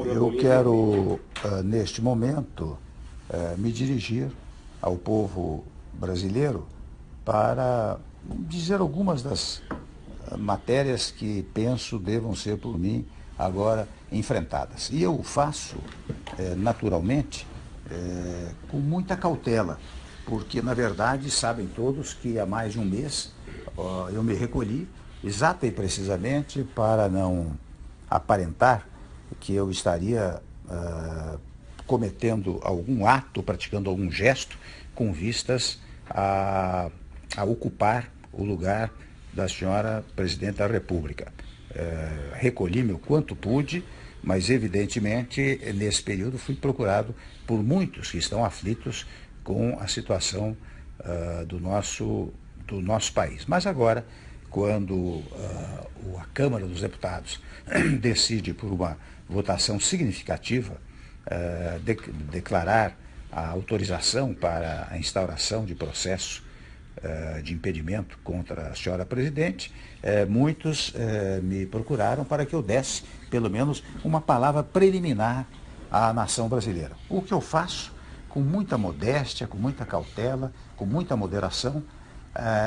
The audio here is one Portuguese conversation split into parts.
Eu quero, neste momento, me dirigir ao povo brasileiro para dizer algumas das matérias que penso devam ser por mim agora enfrentadas. E eu faço, naturalmente, com muita cautela, porque, na verdade, sabem todos que há mais de um mês eu me recolhi exata e precisamente para não aparentar que eu estaria cometendo algum ato, praticando algum gesto com vistas a ocupar o lugar da senhora Presidente da República. Recolhi-me o quanto pude, mas evidentemente nesse período fui procurado por muitos que estão aflitos com a situação do nosso país. Mas agora, quando a Câmara dos Deputados decide por uma votação significativa declarar a autorização para a instauração de processo de impedimento contra a senhora Presidente, muitos me procuraram para que eu desse, pelo menos, uma palavra preliminar à nação brasileira. O que eu faço com muita modéstia, com muita cautela, com muita moderação,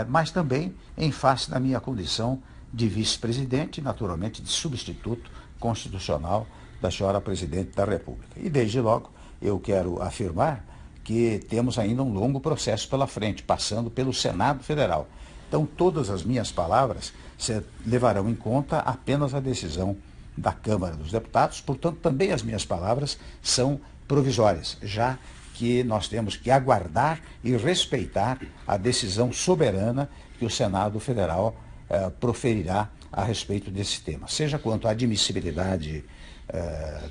mas também em face da minha condição de vice-presidente, naturalmente de substituto constitucional da senhora Presidente da República. E desde logo eu quero afirmar que temos ainda um longo processo pela frente, passando pelo Senado Federal. Então todas as minhas palavras levarão em conta apenas a decisão da Câmara dos Deputados, portanto também as minhas palavras são provisórias, já que nós temos que aguardar e respeitar a decisão soberana que o Senado Federal proferirá a respeito desse tema, seja quanto à admissibilidade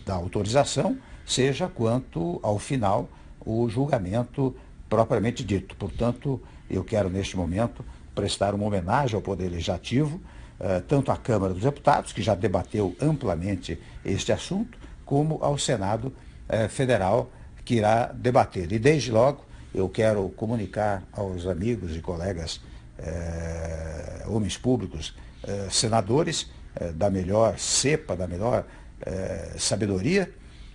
da autorização, seja quanto ao final o julgamento propriamente dito. Portanto, eu quero neste momento prestar uma homenagem ao Poder Legislativo, tanto à Câmara dos Deputados, que já debateu amplamente este assunto, como ao Senado Federal, que irá debater. E desde logo eu quero comunicar aos amigos e colegas homens públicos, senadores da melhor cepa, da melhor sabedoria,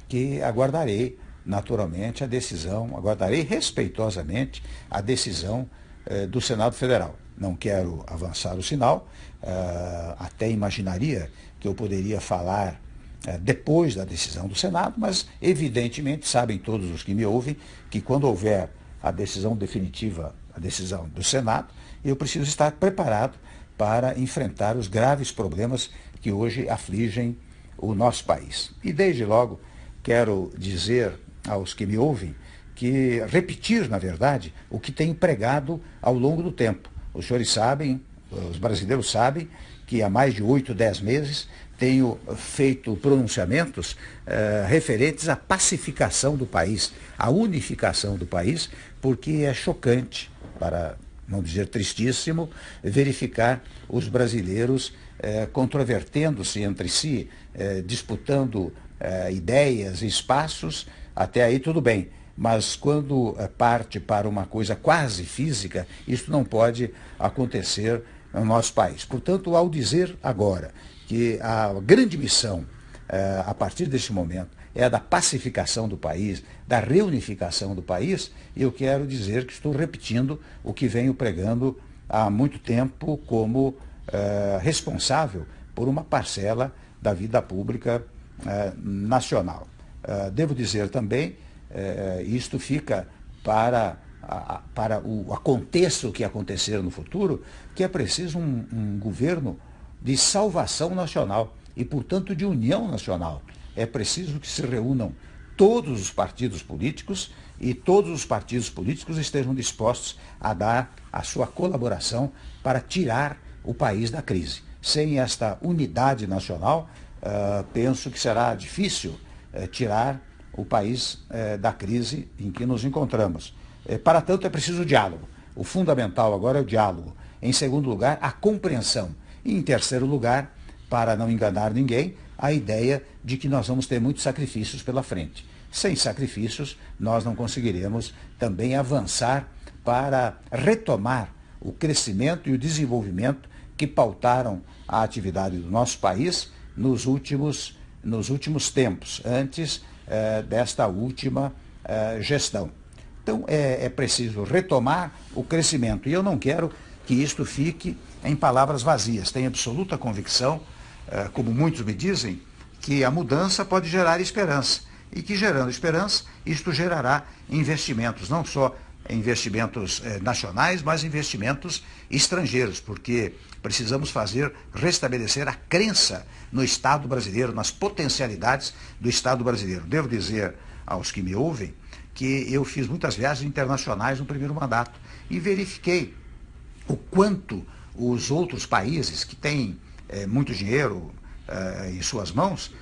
que aguardarei naturalmente a decisão, aguardarei respeitosamente a decisão do Senado Federal. Não quero avançar o sinal, até imaginaria que eu poderia falar depois da decisão do Senado, mas evidentemente sabem todos os que me ouvem que quando houver a decisão definitiva, a decisão do Senado, eu preciso estar preparado para enfrentar os graves problemas que hoje afligem o nosso país. E desde logo quero dizer aos que me ouvem que repetir, na verdade, o que tenho pregado ao longo do tempo. Os senhores sabem, os brasileiros sabem, que há mais de 8, 10 meses tenho feito pronunciamentos referentes à pacificação do país, à unificação do país, porque é chocante, para não dizer tristíssimo, verificar os brasileiros controvertendo-se entre si, disputando ideias e espaços. Até aí tudo bem, mas quando parte para uma coisa quase física, isso não pode acontecer no nosso país. Portanto, ao dizer agora que a grande missão, a partir deste momento, é a da pacificação do país, da reunificação do país, eu quero dizer que estou repetindo o que venho pregando há muito tempo como responsável por uma parcela da vida pública nacional. Devo dizer também, isto fica para aconteça o que acontecer no futuro, que é preciso um governo de salvação nacional e, portanto, de união nacional. É preciso que se reúnam todos os partidos políticos e todos os partidos políticos estejam dispostos a dar a sua colaboração para tirar o país da crise. Sem esta unidade nacional, penso que será difícil tirar o país da crise em que nos encontramos. Para tanto, é preciso diálogo. O fundamental agora é o diálogo. Em segundo lugar, a compreensão. E em terceiro lugar, para não enganar ninguém, a ideia de que nós vamos ter muitos sacrifícios pela frente. Sem sacrifícios, nós não conseguiremos também avançar para retomar o crescimento e o desenvolvimento que pautaram a atividade do nosso país nos últimos nos últimos tempos, antes desta última gestão. Então, é preciso retomar o crescimento. E eu não quero que isto fique em palavras vazias. Tenho absoluta convicção, como muitos me dizem, que a mudança pode gerar esperança. E que, gerando esperança, isto gerará investimentos, não só investimentos nacionais, mas investimentos estrangeiros, porque precisamos restabelecer a crença no Estado brasileiro, nas potencialidades do Estado brasileiro. Devo dizer aos que me ouvem que eu fiz muitas viagens internacionais no primeiro mandato e verifiquei o quanto os outros países que têm muito dinheiro em suas mãos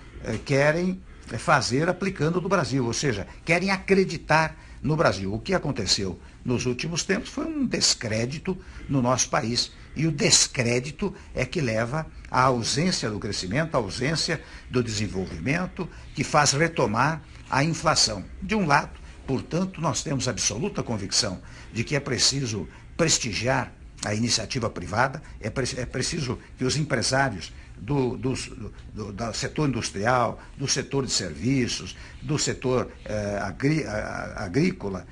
querem fazer aplicando no Brasil, ou seja, querem acreditar no Brasil. O que aconteceu nos últimos tempos foi um descrédito no nosso país. E o descrédito é que leva à ausência do crescimento, à ausência do desenvolvimento, que faz retomar a inflação. De um lado, portanto, nós temos absoluta convicção de que é preciso prestigiar a iniciativa privada, é preciso que os empresários do setor industrial, do setor de serviços, do setor agrícola,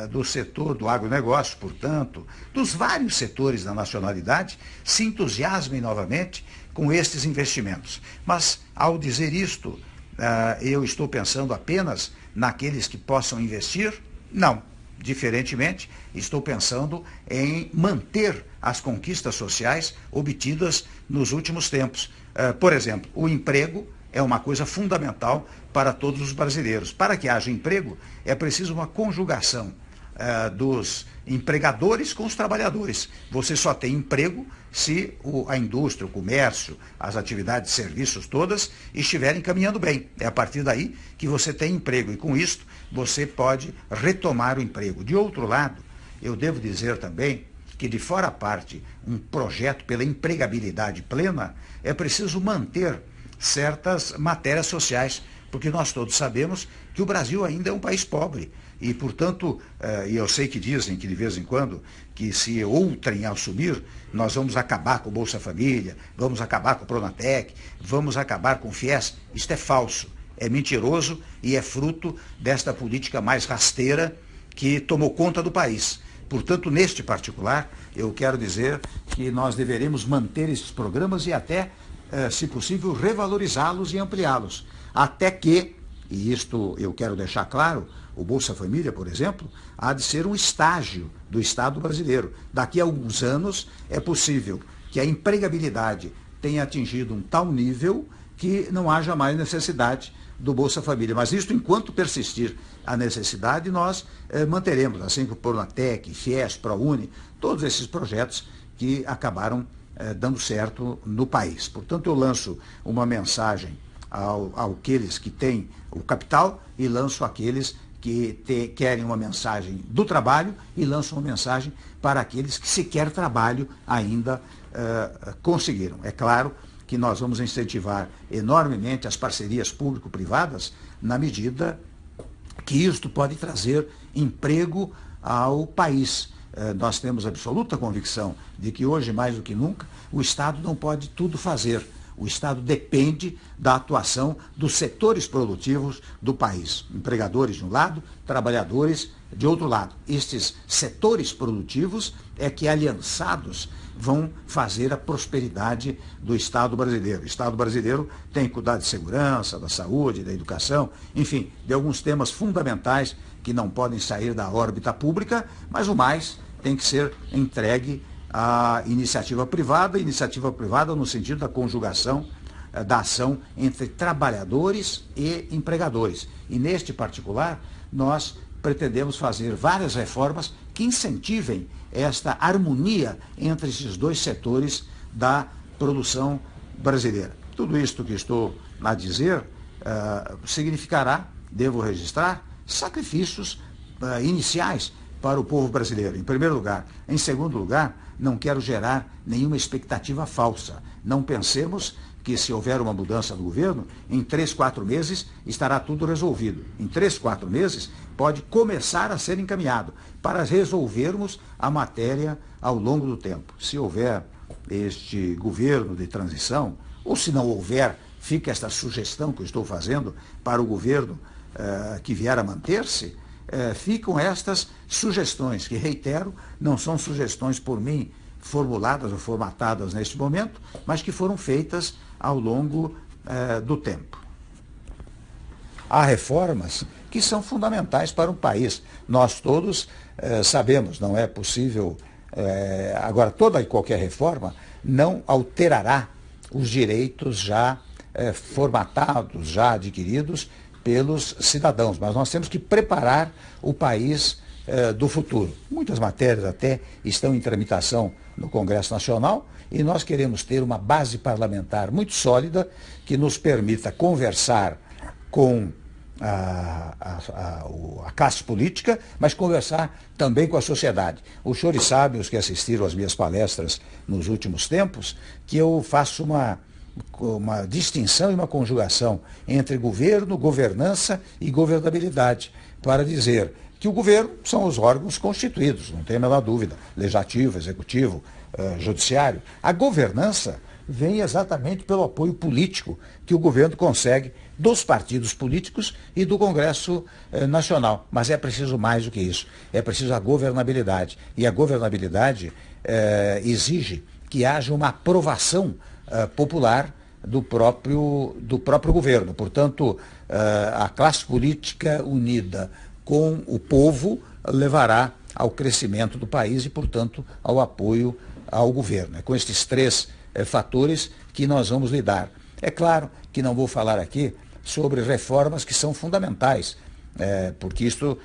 do setor do agronegócio, portanto, dos vários setores da nacionalidade, se entusiasmem novamente com estes investimentos. Mas, ao dizer isto, eu estou pensando apenas naqueles que possam investir? Não. Diferentemente, estou pensando em manter as conquistas sociais obtidas nos últimos tempos. Por exemplo, o emprego é uma coisa fundamental para todos os brasileiros. Para que haja emprego, é preciso uma conjugação dos empregadores com os trabalhadores. Você só tem emprego se a indústria, o comércio, as atividades de serviços todas estiverem caminhando bem. É a partir daí que você tem emprego e com isso você pode retomar o emprego. De outro lado, eu devo dizer também que de fora a parte um projeto pela empregabilidade plena, é preciso manter certas matérias sociais, porque nós todos sabemos que o Brasil ainda é um país pobre. E, portanto, e eu sei que dizem que de vez em quando, que se outrem assumir, nós vamos acabar com o Bolsa Família, vamos acabar com o Pronatec, vamos acabar com o FIES. Isto é falso, é mentiroso e é fruto desta política mais rasteira que tomou conta do país. Portanto, neste particular, eu quero dizer que nós deveremos manter esses programas e até, se possível, revalorizá-los e ampliá-los. Até que, e isto eu quero deixar claro, o Bolsa Família, por exemplo, há de ser um estágio do Estado brasileiro. Daqui a alguns anos é possível que a empregabilidade tenha atingido um tal nível que não haja mais necessidade do Bolsa Família. Mas isso, enquanto persistir a necessidade, nós manteremos, assim como o Pronatec, FIES, ProUni, todos esses projetos que acabaram dando certo no país. Portanto, eu lanço uma mensagem àqueles que têm o capital e lanço àqueles que querem uma mensagem do trabalho e lanço uma mensagem para aqueles que sequer trabalho ainda conseguiram. É claro que nós vamos incentivar enormemente as parcerias público-privadas na medida que isto pode trazer emprego ao país. Nós temos absoluta convicção de que hoje, mais do que nunca, o Estado não pode tudo fazer. O Estado depende da atuação dos setores produtivos do país. Empregadores de um lado, trabalhadores de outro lado. Estes setores produtivos é que, aliançados, vão fazer a prosperidade do Estado brasileiro. O Estado brasileiro tem que cuidar de segurança, da saúde, da educação, enfim, de alguns temas fundamentais que não podem sair da órbita pública, mas o mais tem que ser entregue à iniciativa privada no sentido da conjugação da ação entre trabalhadores e empregadores. E neste particular, nós pretendemos fazer várias reformas que incentivem esta harmonia entre esses dois setores da produção brasileira. Tudo isto que estou a dizer significará, devo registrar, sacrifícios iniciais para o povo brasileiro, em primeiro lugar. Em segundo lugar, não quero gerar nenhuma expectativa falsa. Não pensemos que, se houver uma mudança do governo, em 3, 4 meses estará tudo resolvido. Em 3, 4 meses pode começar a ser encaminhado para resolvermos a matéria ao longo do tempo. Se houver este governo de transição, ou se não houver, fica esta sugestão que eu estou fazendo para o governo que vier a manter-se, ficam estas sugestões, que, reitero, não são sugestões por mim formuladas ou formatadas neste momento, mas que foram feitas ao longo do tempo. Há reformas que são fundamentais para um país. Nós todos sabemos, não é possível. Agora, toda e qualquer reforma não alterará os direitos já formatados, já adquiridos pelos cidadãos, mas nós temos que preparar o país do futuro. Muitas matérias até estão em tramitação no Congresso Nacional e nós queremos ter uma base parlamentar muito sólida que nos permita conversar com a classe política, mas conversar também com a sociedade. Os senhores sabem, os que assistiram às minhas palestras nos últimos tempos, que eu faço uma distinção e uma conjugação entre governo, governança e governabilidade, para dizer que o governo são os órgãos constituídos, não tem a menor dúvida, legislativo, executivo, judiciário. A governança vem exatamente pelo apoio político que o governo consegue dos partidos políticos e do Congresso Nacional. Mas é preciso mais do que isso, é preciso a governabilidade. E a governabilidade exige que haja uma aprovação popular do próprio governo. Portanto, a classe política unida com o povo levará ao crescimento do país e, portanto, ao apoio ao governo. É com estes três fatores que nós vamos lidar. É claro que não vou falar aqui sobre reformas que são fundamentais, porque isso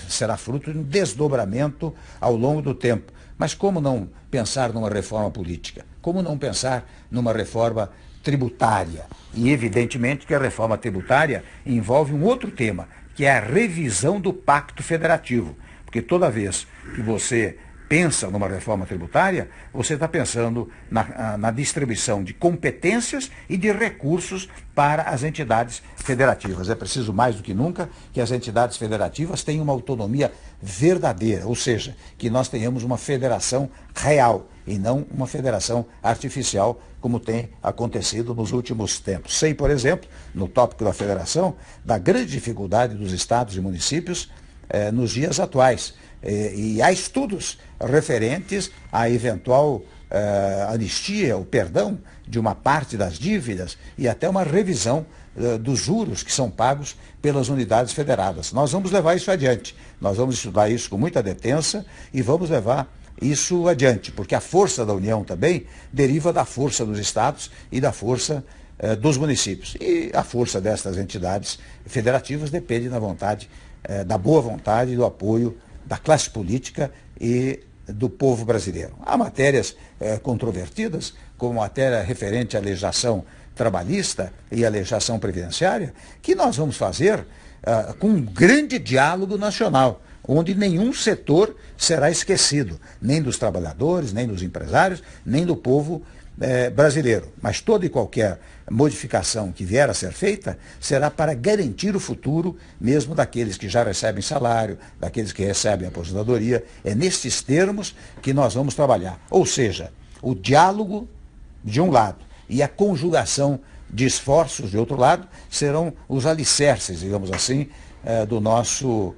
será fruto de um desdobramento ao longo do tempo. Mas como não pensar numa reforma política? Como não pensar numa reforma tributária? E evidentemente que a reforma tributária envolve um outro tema, que é a revisão do Pacto Federativo. Porque toda vez que você pensa numa reforma tributária, você está pensando na distribuição de competências e de recursos para as entidades federativas. É preciso mais do que nunca que as entidades federativas tenham uma autonomia verdadeira, ou seja, que nós tenhamos uma federação real e não uma federação artificial, como tem acontecido nos últimos tempos. Sei, por exemplo, no tópico da federação, da grande dificuldade dos estados e municípios nos dias atuais. E há estudos referentes à eventual anistia, o perdão de uma parte das dívidas e até uma revisão dos juros que são pagos pelas unidades federadas. Nós vamos levar isso adiante, nós vamos estudar isso com muita detença e vamos levar isso adiante, porque a força da União também deriva da força dos estados e da força dos municípios. E a força destas entidades federativas depende da vontade, da boa vontade e do apoio da classe política e do povo brasileiro. Há matérias controvertidas, como a matéria referente à legislação trabalhista e à legislação previdenciária, que nós vamos fazer com um grande diálogo nacional, onde nenhum setor será esquecido, nem dos trabalhadores, nem dos empresários, nem do povo brasileiro. Mas toda e qualquer modificação que vier a ser feita será para garantir o futuro mesmo daqueles que já recebem salário, daqueles que recebem aposentadoria. É nestes termos que nós vamos trabalhar. Ou seja, o diálogo de um lado e a conjugação de esforços de outro lado serão os alicerces, digamos assim, do nosso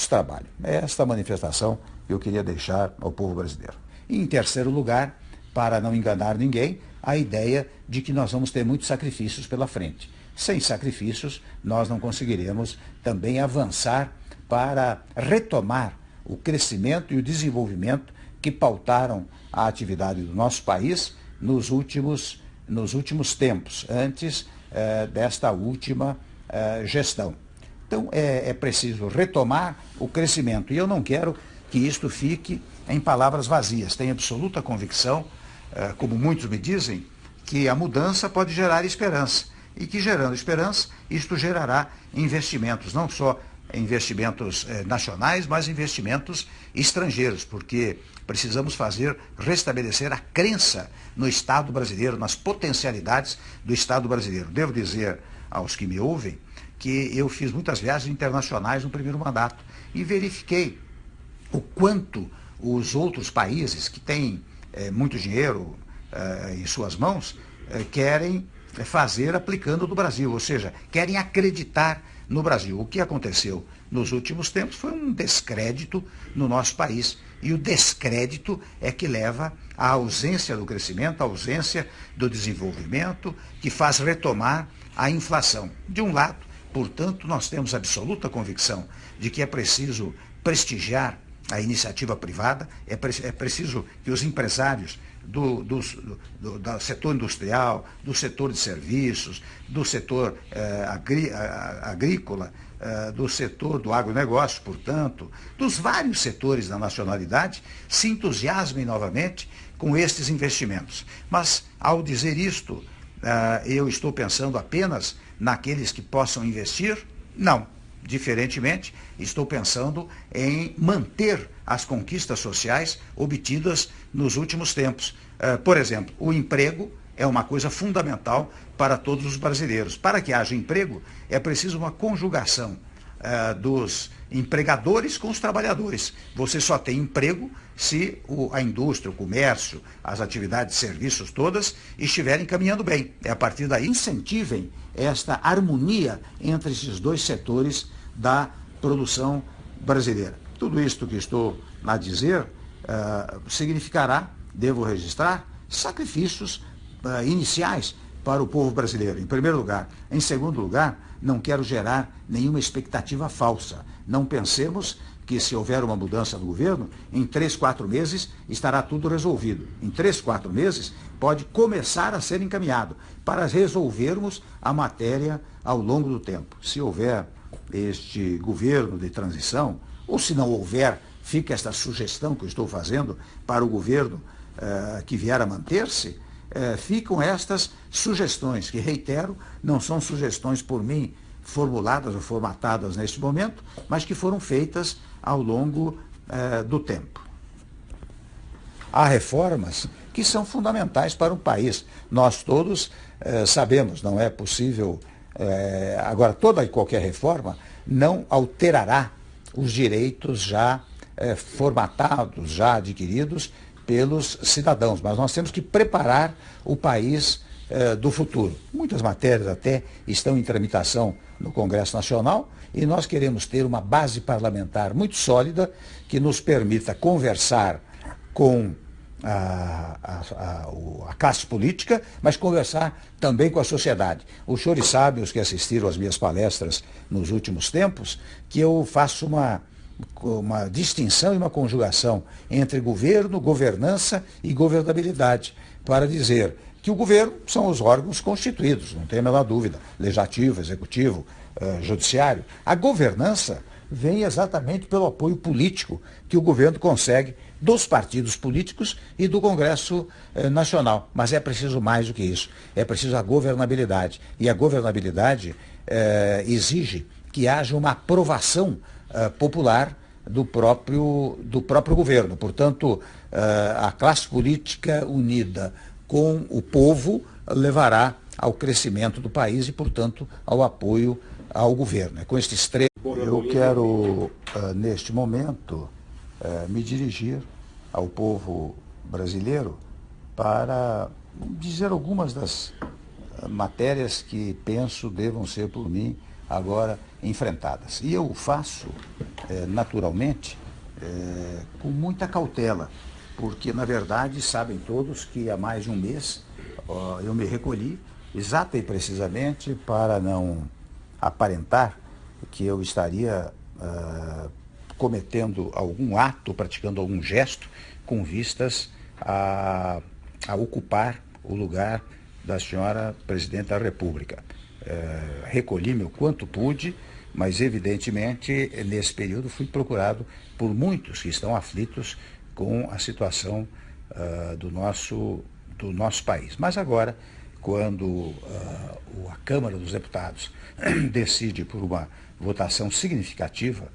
trabalho. É esta manifestação que eu queria deixar ao povo brasileiro. E, em terceiro lugar, para não enganar ninguém, a ideia de que nós vamos ter muitos sacrifícios pela frente. Sem sacrifícios, nós não conseguiremos também avançar para retomar o crescimento e o desenvolvimento que pautaram a atividade do nosso país nos últimos tempos, antes desta última gestão. Então, é preciso retomar o crescimento. E eu não quero que isto fique em palavras vazias. Tenho absoluta convicção, como muitos me dizem, que a mudança pode gerar esperança. E que, gerando esperança, isto gerará investimentos, não só investimentos nacionais, mas investimentos estrangeiros, porque precisamos restabelecer a crença no Estado brasileiro, nas potencialidades do Estado brasileiro. Devo dizer aos que me ouvem que eu fiz muitas viagens internacionais no primeiro mandato e verifiquei o quanto os outros países que têm muito dinheiro em suas mãos querem fazer aplicando no Brasil, ou seja, querem acreditar no Brasil. O que aconteceu nos últimos tempos foi um descrédito no nosso país. E o descrédito é que leva à ausência do crescimento, à ausência do desenvolvimento, que faz retomar a inflação. De um lado, portanto, nós temos absoluta convicção de que é preciso prestigiar a iniciativa privada, é preciso que os empresários do setor industrial, do setor de serviços, do setor agrícola, do setor do agronegócio, portanto, dos vários setores da nacionalidade, se entusiasmem novamente com estes investimentos. Mas, ao dizer isto, eu estou pensando apenas naqueles que possam investir? Não. Diferentemente, estou pensando em manter as conquistas sociais obtidas nos últimos tempos. Por exemplo, o emprego é uma coisa fundamental para todos os brasileiros. Para que haja emprego, é preciso uma conjugação dos empregadores com os trabalhadores. Você só tem emprego se a indústria, o comércio, as atividades de serviços todas estiverem caminhando bem. A partir daí, incentivem esta harmonia entre esses dois setores da produção brasileira. Tudo isto que estou a dizer significará, devo registrar, sacrifícios iniciais para o povo brasileiro, em primeiro lugar. Em segundo lugar, não quero gerar nenhuma expectativa falsa. Não pensemos que se houver uma mudança no governo, em 3, 4 meses estará tudo resolvido. Em 3, 4 meses pode começar a ser encaminhado para resolvermos a matéria ao longo do tempo. Se houver este governo de transição, ou se não houver, fica esta sugestão que eu estou fazendo para o governo que vier a manter-se, ficam estas sugestões, que, reitero, não são sugestões por mim formuladas ou formatadas neste momento, mas que foram feitas ao longo do tempo. Há reformas que são fundamentais para um país. Nós todos sabemos, não é possível. Agora, toda e qualquer reforma não alterará os direitos já formatados, já adquiridos pelos cidadãos, mas nós temos que preparar o país do futuro. Muitas matérias até estão em tramitação no Congresso Nacional e nós queremos ter uma base parlamentar muito sólida que nos permita conversar com a classe política, mas conversar também com a sociedade. Os senhores sabem, os que assistiram às minhas palestras nos últimos tempos, que eu faço uma distinção e uma conjugação entre governo, governança e governabilidade, para dizer que o governo são os órgãos constituídos, não tem a menor dúvida, legislativo, executivo, judiciário. A governança vem exatamente pelo apoio político que o governo consegue dos partidos políticos e do Congresso Nacional. Mas é preciso mais do que isso, é preciso a governabilidade. E a governabilidade exige que haja uma aprovação popular do próprio governo. Portanto, a classe política unida com o povo levará ao crescimento do país e, portanto, ao apoio ao governo. É com estes três. Eu quero, neste momento, me dirigir ao povo brasileiro para dizer algumas das matérias que penso devam ser por mim agora enfrentadas. E eu o faço, naturalmente, com muita cautela, porque, na verdade, sabem todos que há mais de um mês eu me recolhi, exata e precisamente para não aparentar que eu estaria cometendo algum ato, praticando algum gesto, com vistas a ocupar o lugar da senhora Presidenta da República. Recolhi-me o quanto pude, mas evidentemente nesse período fui procurado por muitos que estão aflitos com a situação do nosso país. Mas agora, quando a Câmara dos Deputados decide por uma votação significativa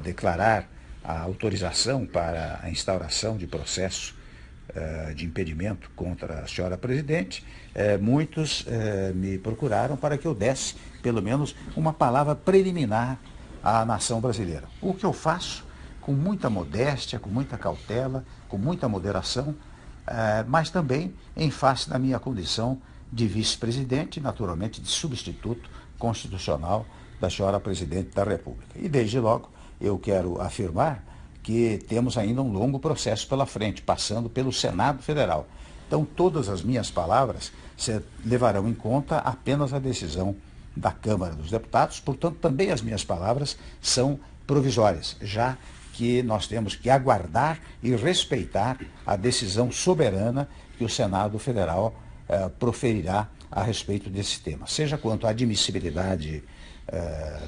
declarar a autorização para a instauração de processo de impedimento contra a senhora Presidente, muitos me procuraram para que eu desse, pelo menos, uma palavra preliminar à nação brasileira. O que eu faço com muita modéstia, com muita cautela, com muita moderação, mas também em face da minha condição de vice-presidente e, naturalmente, de substituto constitucional da senhora presidente da República. E, desde logo, eu quero afirmar que temos ainda um longo processo pela frente, passando pelo Senado Federal. Então, todas as minhas palavras levarão em conta apenas a decisão da Câmara dos Deputados, portanto, também as minhas palavras são provisórias, já que nós temos que aguardar e respeitar a decisão soberana que o Senado Federal proferirá a respeito desse tema, seja quanto à admissibilidade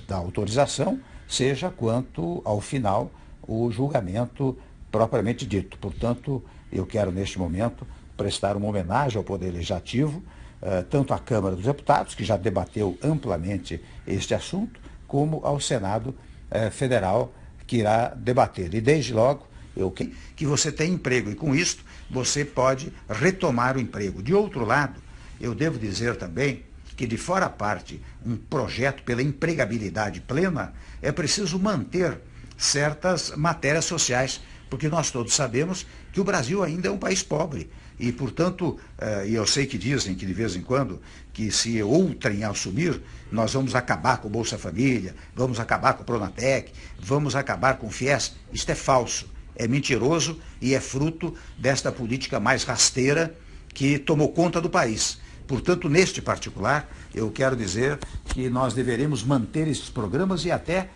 da autorização, seja quanto, ao final, o julgamento propriamente dito. Portanto, eu quero, neste momento, prestar uma homenagem ao Poder Legislativo, tanto à Câmara dos Deputados, que já debateu amplamente este assunto, como ao Senado Federal, que irá debater. E, desde logo, que você tem emprego, e com isto você pode retomar o emprego. De outro lado, eu devo dizer também que, de fora a parte, um projeto pela empregabilidade plena, é preciso manter certas matérias sociais, porque nós todos sabemos que o Brasil ainda é um país pobre. E, portanto, e eu sei que dizem que, de vez em quando, que se outrem assumir, nós vamos acabar com o Bolsa Família, vamos acabar com o Pronatec, vamos acabar com o FIES. Isto é falso, é mentiroso e é fruto desta política mais rasteira que tomou conta do país. Portanto, neste particular, eu quero dizer que nós deveremos manter esses programas e até,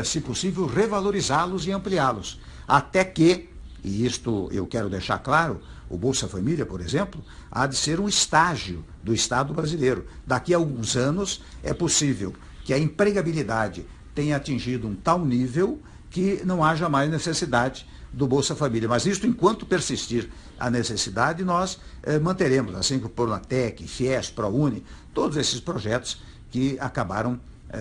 se possível, revalorizá-los e ampliá-los. Até que, e isto eu quero deixar claro, o Bolsa Família, por exemplo, há de ser um estágio do Estado brasileiro. Daqui a alguns anos é possível que a empregabilidade tenha atingido um tal nível que não haja mais necessidade do Bolsa Família. Mas isto, enquanto persistir a necessidade, nós manteremos, assim como o Pronatec, FIES, ProUni, todos esses projetos que acabaram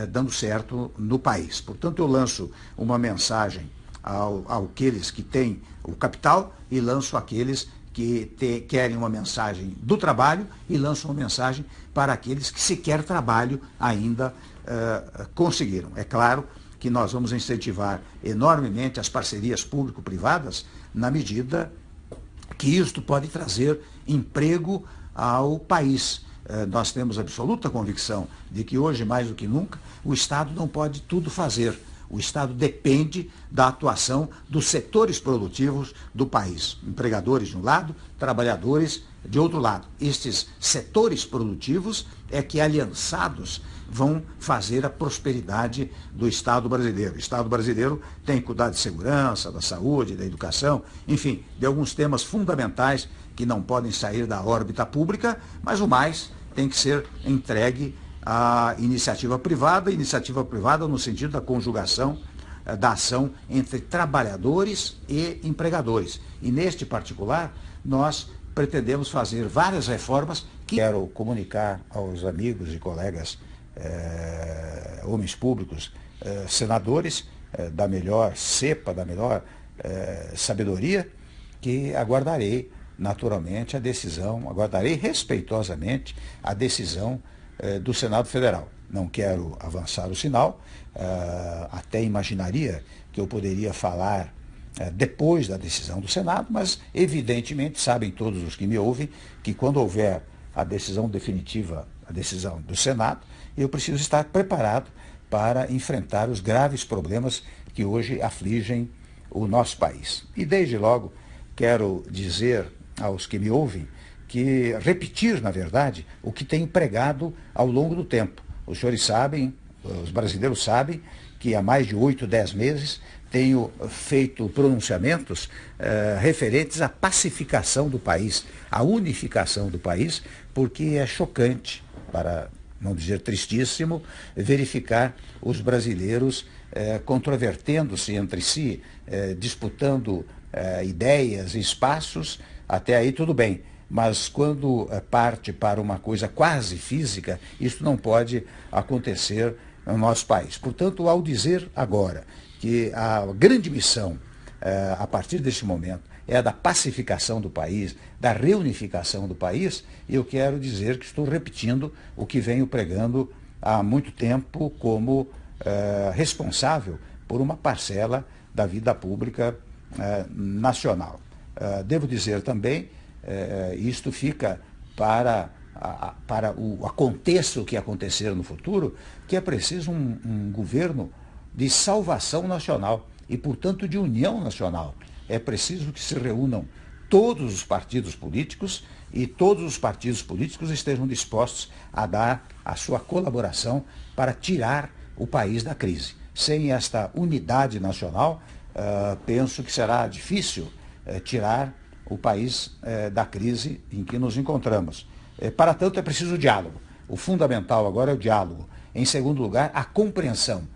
dando certo no país. Portanto, eu lanço uma mensagem àqueles que têm o capital e lanço àqueles que querem uma mensagem do trabalho e lanço uma mensagem para aqueles que sequer trabalho ainda conseguiram. É claro que nós vamos incentivar enormemente as parcerias público-privadas na medida que isto pode trazer emprego ao país. Nós temos absoluta convicção de que hoje, mais do que nunca, o Estado não pode tudo fazer. O Estado depende da atuação dos setores produtivos do país. Empregadores de um lado, trabalhadores de outro lado. Estes setores produtivos é que, aliançados, vão fazer a prosperidade do Estado brasileiro. O Estado brasileiro tem que cuidar de segurança, da saúde, da educação, enfim, de alguns temas fundamentais que não podem sair da órbita pública, mas o mais tem que ser entregue à iniciativa privada no sentido da conjugação da ação entre trabalhadores e empregadores. E, neste particular, nós pretendemos fazer várias reformas que quero comunicar aos amigos e colegas homens públicos, senadores da melhor cepa, da melhor sabedoria, que aguardarei naturalmente a decisão, aguardarei respeitosamente a decisão do Senado Federal. Não quero avançar o sinal, até imaginaria que eu poderia falar depois da decisão do Senado, mas evidentemente sabem todos os que me ouvem que quando houver a decisão definitiva, a decisão do Senado, eu preciso estar preparado para enfrentar os graves problemas que hoje afligem o nosso país. E, desde logo, quero dizer aos que me ouvem que repetir, na verdade, o que tenho pregado ao longo do tempo. Os senhores sabem, os brasileiros sabem, que há mais de 8, 10 meses tenho feito pronunciamentos referentes à pacificação do país, à unificação do país, porque é chocante, para não dizer tristíssimo, verificar os brasileiros controvertendo-se entre si, disputando ideias e espaços. Até aí tudo bem, mas quando parte para uma coisa quase física, isso não pode acontecer no nosso país. Portanto, ao dizer agora que a grande missão, a partir deste momento, é a da pacificação do país, da reunificação do país, eu quero dizer que estou repetindo o que venho pregando há muito tempo como responsável por uma parcela da vida pública nacional. Devo dizer também, isto fica para aconteça o que acontecer no futuro, que é preciso um governo de salvação nacional e, portanto, de união nacional. É preciso que se reúnam todos os partidos políticos e todos os partidos políticos estejam dispostos a dar a sua colaboração para tirar o país da crise. Sem esta unidade nacional, penso que será difícil tirar o país da crise em que nos encontramos. Para tanto, é preciso o diálogo. O fundamental agora é o diálogo. Em segundo lugar, a compreensão